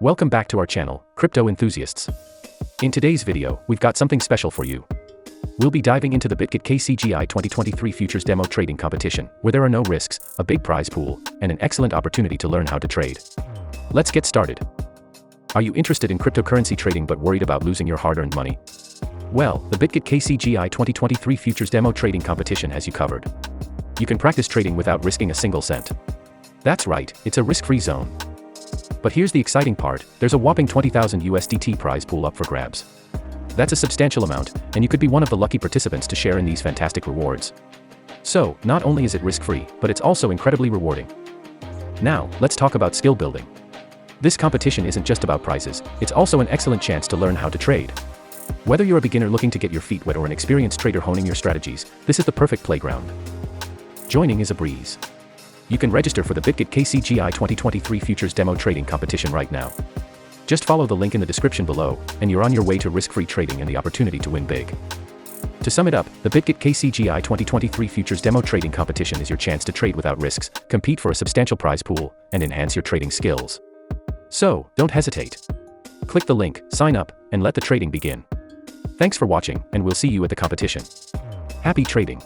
Welcome back to our channel, Crypto Enthusiasts. In today's video, we've got something special for you. We'll be diving into the Bitget Kcgi 2023 Futures Demo Trading Competition, where there are no risks, a big prize pool, and an excellent opportunity to learn how to trade. Let's get started. Are you interested in cryptocurrency trading but worried about losing your hard-earned money? Well, the Bitget Kcgi 2023 Futures Demo Trading Competition has you covered. You can practice trading without risking a single cent. That's right, it's a risk-free zone. But here's the exciting part, there's a whopping 20,000 USDT prize pool up for grabs. That's a substantial amount, and you could be one of the lucky participants to share in these fantastic rewards. So, not only is it risk-free, but it's also incredibly rewarding. Now, let's talk about skill building. This competition isn't just about prizes, it's also an excellent chance to learn how to trade. Whether you're a beginner looking to get your feet wet or an experienced trader honing your strategies, this is the perfect playground. Joining is a breeze. You can register for the Bitget Kcgi 2023 Futures Demo Trading Competition right now. Just follow the link in the description below, and you're on your way to risk-free trading and the opportunity to win big. To sum it up, the Bitget Kcgi 2023 Futures Demo Trading Competition is your chance to trade without risks, compete for a substantial prize pool, and enhance your trading skills. So, don't hesitate. Click the link, sign up, and let the trading begin. Thanks for watching, and we'll see you at the competition. Happy trading!